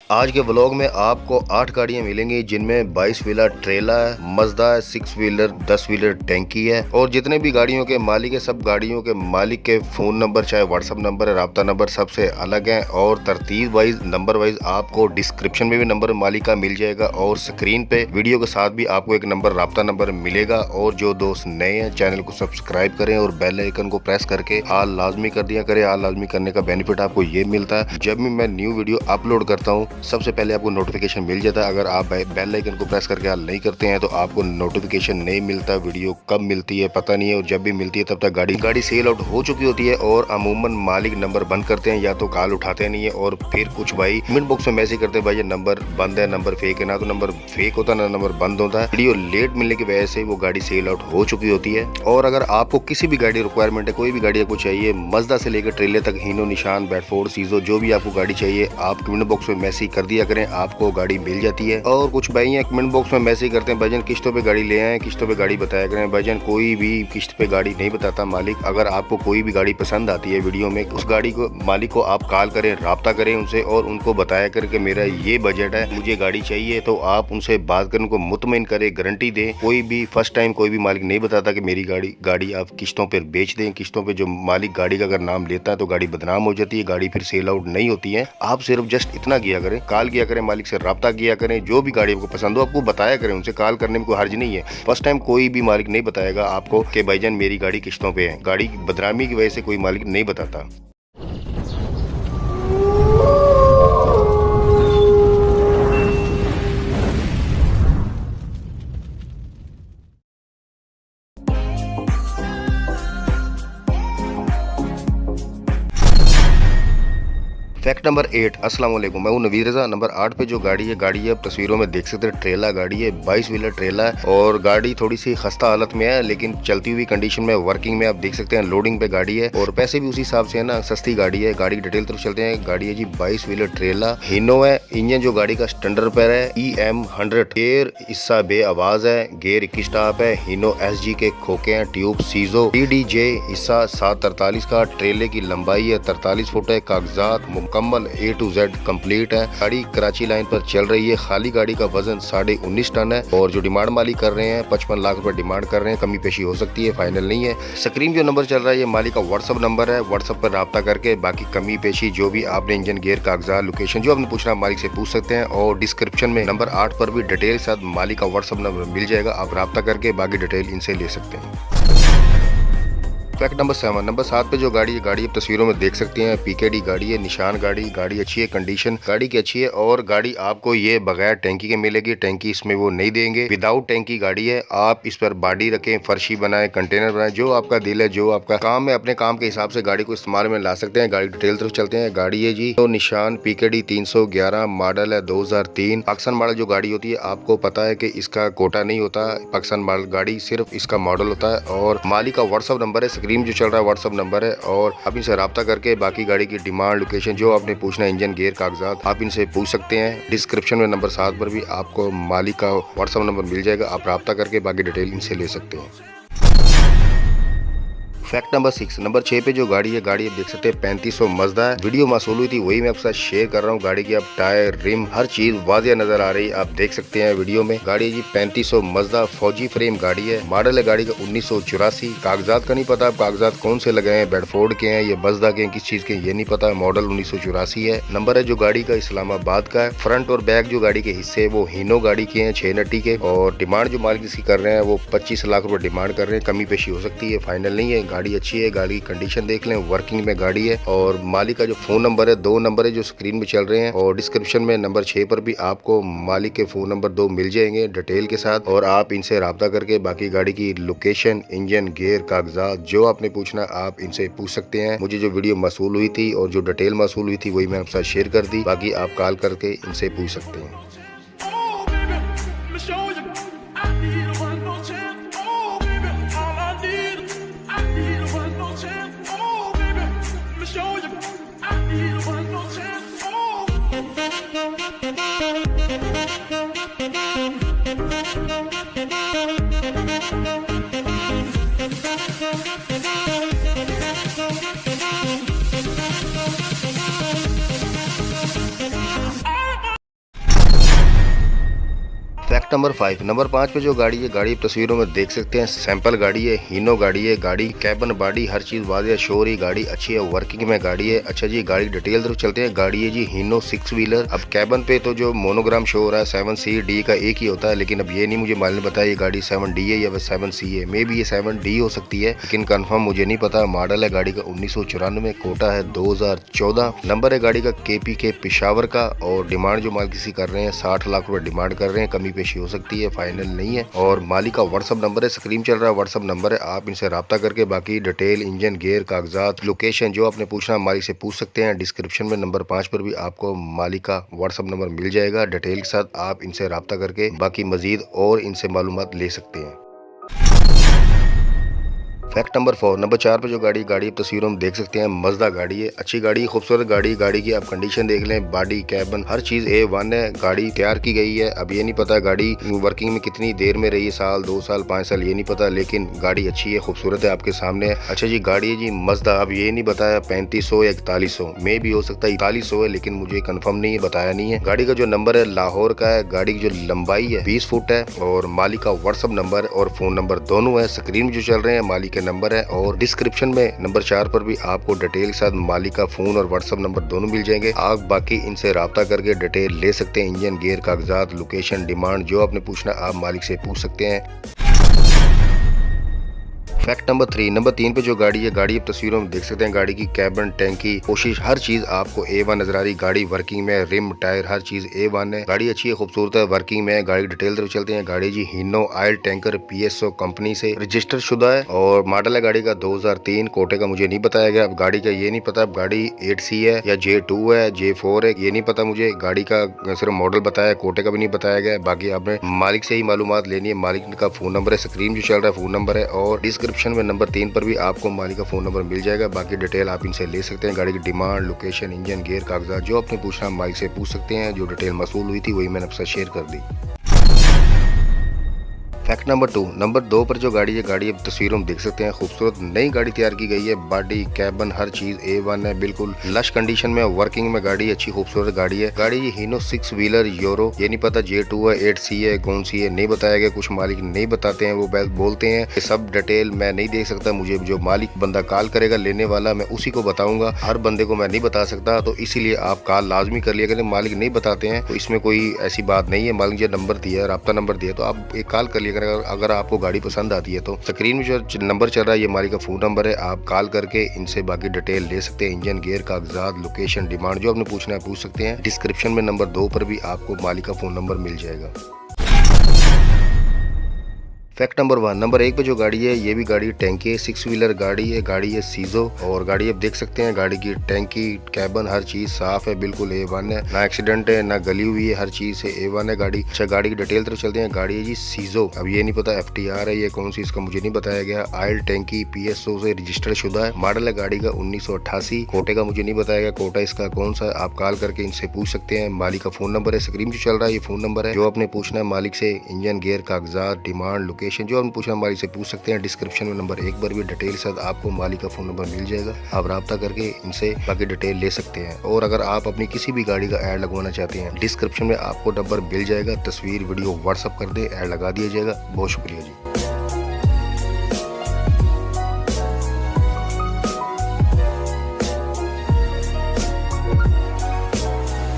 आज के व्लॉग में आपको 8 गाड़ियां मिलेंगी जिनमें 22 व्हीलर ट्रेला है, मजदा है, 6 व्हीलर 10 व्हीलर टैंकी है। और जितने भी गाड़ियों के मालिक है सब गाड़ियों के मालिक के फोन नंबर चाहे व्हाट्सएप नंबर है राब्ता नंबर सबसे अलग है और तरतीब वाइज नंबर वाइज आपको डिस्क्रिप्शन में भी नंबर मालिक का मिल जाएगा और स्क्रीन पे वीडियो के साथ भी आपको एक नंबर राब्ता नंबर मिलेगा। और जो दोस्त नए हैं चैनल को सब्सक्राइब करें और बेल आइकन को प्रेस करके ऑल लाजमी कर दिया करें। ऑल लाजमी करने का बेनिफिट आपको ये मिलता है जब भी मैं न्यू वीडियो अपलोड करता हूँ सबसे पहले आपको नोटिफिकेशन मिल जाता है। अगर आप बेल आइकन को प्रेस करके ऑल नहीं करते हैं तो आपको नोटिफिकेशन नहीं मिलता। वीडियो कब मिलती है पता नहीं है और जब भी मिलती है तब तक गाड़ी सेल आउट हो चुकी होती है और अमूमन मालिक नंबर बंद करते हैं या तो कॉल उठाते नहीं है और फिर कुछ भाई कमेंट बॉक्स में मैसेज करते हैं भाई ये नंबर बंद है, नंबर फेक है। ना तो नंबर फेक होता ना नंबर बंद होता है। वीडियो लेट मिलने की वजह से वो गाड़ी सेल आउट हो चुकी होती है। और अगर आपको किसी भी गाड़ी रिक्वायरमेंट है, कोई भी गाड़ी आपको चाहिए, मजदा से लेकर ट्रेलर तक, हीनो, निशान, बेडफोर्ड, सीजो, जो भी आपको गाड़ी चाहिए आप कमेंट बॉक्स में मैसेज कर दिया करें, आपको गाड़ी मिल जाती है। और कुछ भाई हैं कमेंट बॉक्स में मैसेज करते हैं भाईजान किस्तों पे गाड़ी ले आए, किस्तों पे गाड़ी बताया करें। भाईजान कोई भी किस्त पे गाड़ी नहीं बताता मालिक। अगर आपको कोई भी गाड़ी पसंद आती है वीडियो में, उस गाड़ी को मालिक को आप कॉल करें, राब्ता करें उनसे और उनको बताया करें कि मेरा ये बजट है, मुझे गाड़ी चाहिए। तो आप उनसे बात करें, उनको मुतमईन करें, गारंटी दें। कोई भी फर्स्ट टाइम कोई भी मालिक नहीं बताता कि मेरी गाड़ी आप किस्तों पर बेच दें। किस्तों पे जो मालिक गाड़ी का अगर नाम लेता है तो गाड़ी बदनाम हो जाती है, गाड़ी फिर सेल आउट नहीं होती है। आप सिर्फ जस्ट इतना किया करें, कॉल किया करें, मालिक से राब्ता किया करें, जो भी गाड़ी आपको पसंद हो आपको बताया करें। उनसे कॉल करने में कोई हर्ज नहीं है। फर्स्ट टाइम कोई भी मालिक नहीं बताएगा आपको कि भाईजान मेरी गाड़ी किस्तों पे है। गाड़ी बदनामी की वजह से कोई मालिक नहीं बताता। Fact number 8। अस्सलाम वालेकुम, मैं हूं नवीद रजा। नंबर 8 पे जो गाड़ी है आप तस्वीरों में देख सकते हैं, ट्रेला गाड़ी है, 22 व्हीलर ट्रेला है और गाड़ी थोड़ी सी खस्ता हालत में है लेकिन चलती हुई कंडीशन में, वर्किंग में आप देख सकते हैं। लोडिंग पे गाड़ी है और पैसे भी उसी हिसाब से है ना, सस्ती गाड़ी है। गाड़ी डिटेल तरफ चलते हैं। गाड़ी है जी 22 व्हीलर ट्रेला, हीनो है। इंजन जो गाड़ी का स्टैंडर्ड पर है EM100। गेयर हिस्सा बे आवाज है, गेयर 21 स्टॉप है। हीनो SG के खोखे हैं, ट्यूब सीजो। DDJ हिस्सा 743 का। ट्रेले की लंबाई है 43 फुट है। कागजात मुकम्मल A to Z कंप्लीट है। गाड़ी कराची लाइन पर चल रही है। खाली गाड़ी का वजन 19.5 टन है और जो डिमांड मालिक कर रहे हैं 55 लाख रुपए डिमांड कर रहे हैं। कमी पेशी हो सकती है, फाइनल नहीं है। स्क्रीन जो नंबर चल रहा है ये मालिक का व्हाट्सअप नंबर है। व्हाट्सअप पर राब्ता करके बाकी कमी पेशी जो भी आपने इंजन, गेयर, कागजात, लोकेशन जो आपने पूछना मालिक से पूछ सकते हैं। और डिस्क्रिप्शन में नंबर 8 पर भी डिटेल साथ मालिक का व्हाट्सअप नंबर मिल जाएगा। आप राब्ता करके बाकी डिटेल इनसे ले सकते हैं। Fact number 7। नंबर 7 पे जो गाड़ी है आप तस्वीरों में देख सकते हैं। PKD गाड़ी है, निशान गाड़ी अच्छी है, कंडीशन गाड़ी की अच्छी है और गाड़ी आपको ये बगैर टैंकी के मिलेगी। टैंकी इसमें वो नहीं देंगे, विदाउट टैंकी गाड़ी है। आप इस पर बॉडी रखें, फर्शी बनाए, कंटेनर बनाए, जो आपका दिल है, जो आपका काम है, अपने काम के हिसाब से गाड़ी को इस्तेमाल में ला सकते हैं। गाड़ी डिटेल तरफ चलते हैं। गाड़ी है जी तो निशान PKD 311, मॉडल है 2003। पाकिस्तान मॉडल जो गाड़ी होती है आपको पता है कि इसका कोटा नहीं होता। पाकिस्तान मॉडल गाड़ी सिर्फ इसका मॉडल होता है। और मालिक का व्हाट्सअप नंबर है, स्क्रीन जो चल रहा है व्हाट्सअप नंबर है। और आप इनसे राब्ता करके बाकी गाड़ी की डिमांड, लोकेशन जो आपने पूछना है, इंजन, गेयर, कागजात, आप इनसे पूछ सकते हैं। डिस्क्रिप्शन में नंबर 7 पर भी आपको मालिक का व्हाट्सअप नंबर मिल जाएगा। आप राब्ता करके बाकी डिटेल इनसे ले सकते हैं। Fact number 6। नंबर 6 पे जो गाड़ी है आप देख सकते हैं 3500 मजदा है। वीडियो मासूल हुई थी वही मैं आपके साथ शेयर कर रहा हूँ। गाड़ी की आप टायर, रिम, हर चीज वाजिया नजर आ रही है, आप देख सकते हैं वीडियो में। गाड़ी जी 3500 मजदा, फौजी फ्रेम गाड़ी है। मॉडल है गाड़ी का 1984। कागजात का नहीं पता कागजात कौन से लगे हैं, बेडफोर्ड के हैं, ये मजदा के हैं, किस चीज के ये नहीं पता। मॉडल 1984 है। नंबर है जो गाड़ी का इस्लामाबाद का है। फ्रंट और बैक जो गाड़ी के हिस्से वो हीनो गाड़ी के हैं, 6 नट्टी के। और डिमांड जो मालिक इसकी कर रहे हैं वो 25 लाख रुपए डिमांड कर रहे हैं। कमी पेशी हो सकती है, फाइनल नहीं है। गाड़ी अच्छी है, गाड़ी की कंडीशन देख लें, वर्किंग में गाड़ी है। और मालिक का जो फोन नंबर है, 2 नंबर है जो स्क्रीन में चल रहे हैं। और डिस्क्रिप्शन में नंबर 6 पर भी आपको मालिक के फोन नंबर 2 मिल जाएंगे डिटेल के साथ। और आप इनसे राब्ता करके बाकी गाड़ी की लोकेशन, इंजन, गेयर, कागजात जो आपने पूछना आप इनसे पूछ सकते हैं। मुझे जो वीडियो मसूल हुई थी और जो डिटेल मसूल हुई थी वही मैं आपके साथ शेयर कर दी। बाकी आप कॉल करके इनसे पूछ सकते हैं। फैक्ट नंबर 5, नंबर 5 पे जो गाड़ी है, गाड़ी तस्वीरों में देख सकते हैं, सैंपल गाड़ी है, हीनो गाड़ी है, गाड़ी कैबन बॉडी हर चीज वादिया शो रही, गाड़ी अच्छी है, वर्किंग में गाड़ी है। अच्छा जी, गाड़ी डिटेल तरफ चलते हैं। गाड़ी है जी हीनो 6 व्हीलर। अब कैबन पे तो जो मोनोग्राम शो हो रहा है 7C D का एक ही होता है, लेकिन अब ये नहीं मुझे मालूम बताया ये गाड़ी 7D है या 7C है। मे बी ये 7D हो सकती है, लेकिन कंफर्म मुझे नहीं पता। मॉडल है गाड़ी का 1994, कोटा है 2014, नंबर है गाड़ी का KPK पेशावर का। और डिमांड जो माल किसी कर रहे हैं 60 लाख रुपए डिमांड कर रहे हैं, कमी पेशी हो सकती है, फाइनल नहीं है। और मालिक का व्हाट्सअप नंबर है, स्क्रीन चल रहा है, व्हाट्सअप नंबर है, आप इनसे रब्ता करके बाकी डिटेल, इंजन, गेयर, कागजात, लोकेशन जो आपने पूछना मालिक से पूछ सकते हैं। डिस्क्रिप्शन में नंबर 5 पर भी आपको मालिक का व्हाट्सअप नंबर मिल जाएगा, डिटेल के साथ आप इनसे रब्ता करके बाकी मजीद और इनसे मालूमात ले सकते हैं। फैक्ट नंबर 4, नंबर 4 पे जो गाड़ी तस्वीरों में देख सकते हैं, मजदा गाड़ी है, अच्छी गाड़ी, खूबसूरत गाड़ी। गाड़ी की आप कंडीशन देख लें, बॉडी, कैबन हर चीज A1 है। गाड़ी तैयार की गई है, अब ये नहीं पता गाड़ी वर्किंग में कितनी देर में रही है, साल, 2 साल, 5 साल, ये नहीं पता, लेकिन गाड़ी अच्छी है, खूबसूरत है, आपके सामने है। अच्छा जी, गाड़ी है जी मजदा। अब ये नहीं बताया 3500 या 4100, मे भी हो सकता है 4100 है, लेकिन मुझे कंफर्म नहीं है, बताया नहीं है। गाड़ी का जो नंबर है लाहौर का है, गाड़ी की जो लंबाई है 20 फुट है। और मालिक का व्हाट्सअप नंबर और फोन नंबर दोनों है, स्क्रीन में जो चल रहे हैं मालिक के नंबर है। और डिस्क्रिप्शन में नंबर 4 पर भी आपको डिटेल के साथ मालिक का फोन और व्हाट्सअप नंबर दोनों मिल जाएंगे, आप बाकी इनसे रब्ता करके डिटेल ले सकते हैं। इंजन, गेयर, कागजात, लोकेशन, डिमांड जो आपने पूछना आप मालिक से पूछ सकते हैं। फैक्ट नंबर 3, नंबर 3 पे जो गाड़ी है, गाड़ी आप तस्वीरों में देख सकते हैं, गाड़ी की कैबन, टैंकी, कोशिश हर चीज आपको A1 नजर आ रही। गाड़ी वर्किंग में, रिम, टायर हर चीज A1 है। गाड़ी अच्छी है, खूबसूरत है, वर्किंग में है। गाड़ी की डिटेल तरफ चलते हैं। गाड़ी जी Hino oil tanker PSO company से रजिस्टर शुदा है और मॉडल है गाड़ी का 2003, कोटे का मुझे नहीं बताया गया। अब गाड़ी का ये नहीं पता अब गाड़ी 8C है या J2 है, J4 है, ये नहीं पता मुझे। गाड़ी का सिर्फ मॉडल बताया, कोटे का भी नहीं बताया गया। बाकी आपने मालिक से ही मालूमात लेनी है। मालिक का फोन नंबर है, स्क्रीन जो चल रहा है फोन नंबर है। और डिस्क्रिप्शन में नंबर 3 पर भी आपको मालिक का फोन नंबर मिल जाएगा, बाकी डिटेल आप इनसे ले सकते हैं। गाड़ी की डिमांड, लोकेशन, इंजन, गेयर, कागजात जो आपने पूछना मालिक से पूछ सकते हैं। जो डिटेल मसूल हुई थी वही मैंने आपसे शेयर कर दी। फैक्ट नंबर 2, नंबर 2 पर जो गाड़ी है, गाड़ी आप तस्वीरों में देख सकते हैं, खूबसूरत नई गाड़ी तैयार की गई है। बॉडी, कैबन हर चीज A1 है, बिल्कुल लश कंडीशन में, वर्किंग में गाड़ी अच्छी खूबसूरत गाड़ी है। गाड़ी ये हीनो 6 व्हीलर यूरो, ये नहीं पता J2 है, 8C है, कौन सी है नहीं बताया गया। कुछ मालिक नहीं बताते हैं, वो बोलते हैं कि सब डिटेल मैं नहीं दे सकता, मुझे जो मालिक बंदा कॉल करेगा लेने वाला मैं उसी को बताऊंगा, हर बंदे को मैं नहीं बता सकता। तो इसीलिए आप कॉल लाजमी कर लिया करें। मालिक नहीं बताते हैं तो इसमें कोई ऐसी बात नहीं है। मालिक जो नंबर दिया है, रब्ता नंबर दिया, तो आप एक कॉल कर लिया करें। अगर आपको गाड़ी पसंद आती है तो स्क्रीन में जो नंबर चल रहा है ये मालिक का फोन नंबर है, आप कॉल करके इनसे बाकी डिटेल ले सकते हैं। इंजन, गेयर, कागजात, लोकेशन, डिमांड जो आपने पूछना है पूछ सकते हैं। डिस्क्रिप्शन में नंबर 2 पर भी आपको मालिक का फोन नंबर मिल जाएगा। फैक्ट नंबर 1, नंबर 1 पे जो गाड़ी है ये भी गाड़ी टैंकी है, 6 व्हीलर गाड़ी है। गाड़ी है सीजो और गाड़ी आप देख सकते हैं, गाड़ी की टैंकी, कैबन हर चीज साफ है, बिल्कुल A1 है, ना एक्सीडेंट है ना गली हुई है, हर चीज से A1 है गाड़ी। अच्छा, गाड़ी की डिटेल तरफ चलते हैं। गाड़ी है जी सीजो, अब ये नहीं पता FTR है ये कौन सी, इसका मुझे नहीं बताया गया। ऑयल टैंकी PSO से रजिस्टर्ड शुदा है। मॉडल है गाड़ी का 1988, कोटे का मुझे नहीं बताया गया, कोटा इसका कौन सा, आप कॉल करके इनसे पूछ सकते हैं। मालिक का फोन नंबर है, स्क्रीन जो चल रहा है ये फोन नंबर है, जो आपने पूछना है मालिक से। इंजन, गेयर, कागजात, डिमांड, लोकेशन जो हम पूछना मालिक से पूछ सकते हैं। डिस्क्रिप्शन में नंबर 1 पर भी डिटेल के साथ आपको मालिक का फोन नंबर मिल जाएगा, आप रब्ता करके इनसे बाकी डिटेल ले सकते हैं। और अगर आप अपनी किसी भी गाड़ी का ऐड लगवाना चाहते हैं, डिस्क्रिप्शन में आपको नंबर मिल जाएगा, तस्वीर वीडियो व्हाट्सअप कर दे, ऐड लगा दिया जाएगा। बहुत शुक्रिया जी।